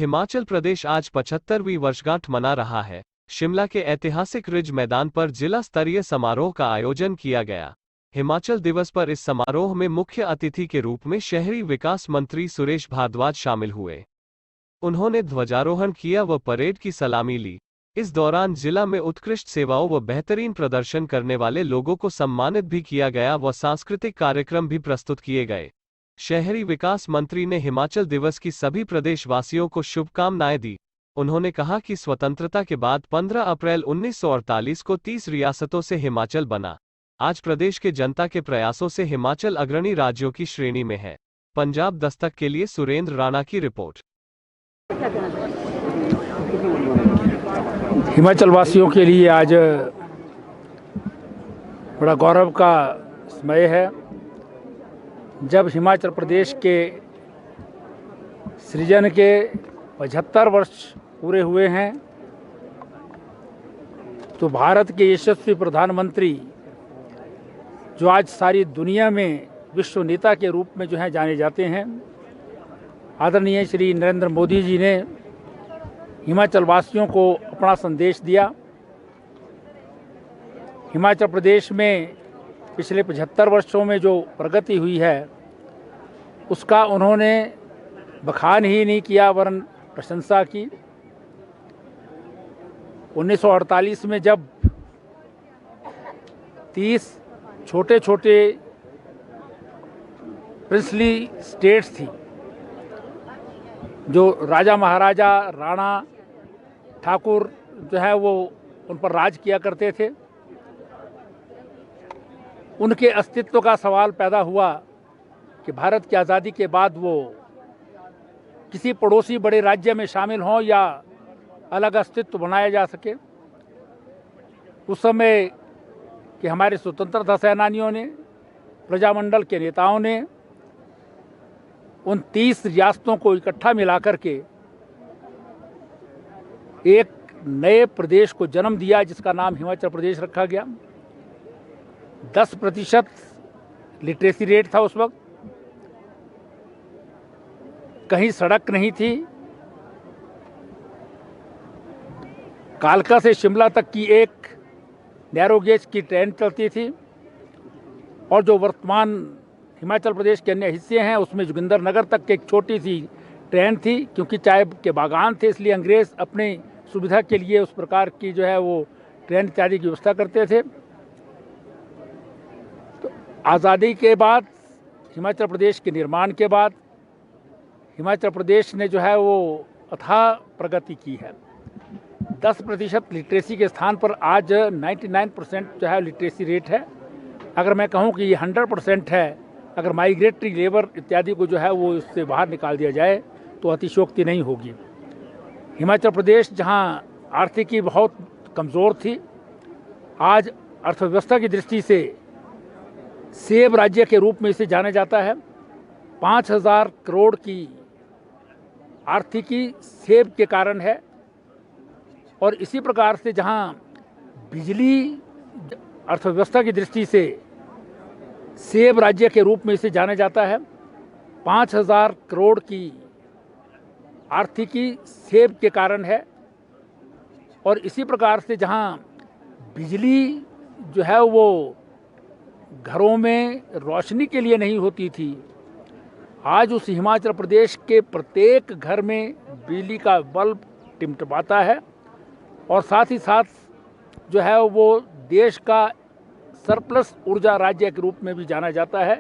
हिमाचल प्रदेश आज 75वीं वर्षगांठ मना रहा है। शिमला के ऐतिहासिक रिज मैदान पर जिला स्तरीय समारोह का आयोजन किया गया। हिमाचल दिवस पर इस समारोह में मुख्य अतिथि के रूप में शहरी विकास मंत्री सुरेश भारद्वाज शामिल हुए। उन्होंने ध्वजारोहण किया व परेड की सलामी ली। इस दौरान जिला में उत्कृष्ट सेवाओं व बेहतरीन प्रदर्शन करने वाले लोगों को सम्मानित भी किया गया व सांस्कृतिक कार्यक्रम भी प्रस्तुत किए गए। शहरी विकास मंत्री ने हिमाचल दिवस की सभी प्रदेशवासियों को शुभकामनाएं दी। उन्होंने कहा कि स्वतंत्रता के बाद 15 अप्रैल 1948 को 30 रियासतों से हिमाचल बना। आज प्रदेश के जनता के प्रयासों से हिमाचल अग्रणी राज्यों की श्रेणी में है। पंजाब दस्तक के लिए सुरेंद्र राणा की रिपोर्ट। हिमाचल वासियों के लिए आज बड़ा गौरव का समय है जब हिमाचल प्रदेश के सृजन के 75 वर्ष पूरे हुए हैं। तो भारत के यशस्वी प्रधानमंत्री जो आज सारी दुनिया में विश्व नेता के रूप में जो है जाने जाते हैं, आदरणीय श्री नरेंद्र मोदी जी ने हिमाचल वासियों को अपना संदेश दिया। हिमाचल प्रदेश में पिछले 75 वर्षों में जो प्रगति हुई है उसका उन्होंने बखान ही नहीं किया वरन प्रशंसा की। 1948 में जब 30 छोटे छोटे प्रिंसली स्टेट्स थी, जो राजा महाराजा राणा ठाकुर जो है वो उन पर राज किया करते थे, उनके अस्तित्व का सवाल पैदा हुआ कि भारत की आज़ादी के बाद वो किसी पड़ोसी बड़े राज्य में शामिल हों या अलग अस्तित्व बनाया जा सके। उस समय कि हमारे स्वतंत्रता सेनानियों ने, प्रजामंडल के नेताओं ने उन 30 रियासतों को इकट्ठा मिलाकर के एक नए प्रदेश को जन्म दिया जिसका नाम हिमाचल प्रदेश रखा गया। 10% लिटरेसी रेट था उस वक्त, कहीं सड़क नहीं थी, कालका से शिमला तक की एक नैरो गेज की ट्रेन चलती थी और जो वर्तमान हिमाचल प्रदेश के अन्य हिस्से हैं उसमें जोगिंदरनगर तक एक छोटी सी ट्रेन थी। क्योंकि चाय के बागान थे इसलिए अंग्रेज़ अपनी सुविधा के लिए उस प्रकार की जो है वो ट्रेन इत्यादि की व्यवस्था करते थे। तो आज़ादी के बाद, हिमाचल प्रदेश के निर्माण के बाद हिमाचल प्रदेश ने जो है वो अथाह प्रगति की है। 10% लिटरेसी के स्थान पर आज 99% जो है लिटरेसी रेट है। अगर मैं कहूँ कि ये 100% है, अगर माइग्रेटरी लेबर इत्यादि को जो है वो इससे बाहर निकाल दिया जाए तो अतिशयोक्ति नहीं होगी। हिमाचल प्रदेश जहाँ आर्थिकी बहुत कमज़ोर थी, आज अर्थव्यवस्था की दृष्टि से सेब राज्य के रूप में इसे जाना जाता है। 5000 करोड़ की आर्थिकी सेब के कारण है। और इसी प्रकार से जहाँ बिजली अर्थव्यवस्था की दृष्टि से सेब राज्य के रूप में इसे जाना जाता है, 5000 करोड़ की आर्थिकी सेब के कारण है। और इसी प्रकार से जहाँ बिजली जो है वो घरों में रोशनी के लिए नहीं होती थी, आज उस हिमाचल प्रदेश के प्रत्येक घर में बिजली का बल्ब टिमटिमाता है। और साथ ही साथ जो है वो देश का सरप्लस ऊर्जा राज्य के रूप में भी जाना जाता है।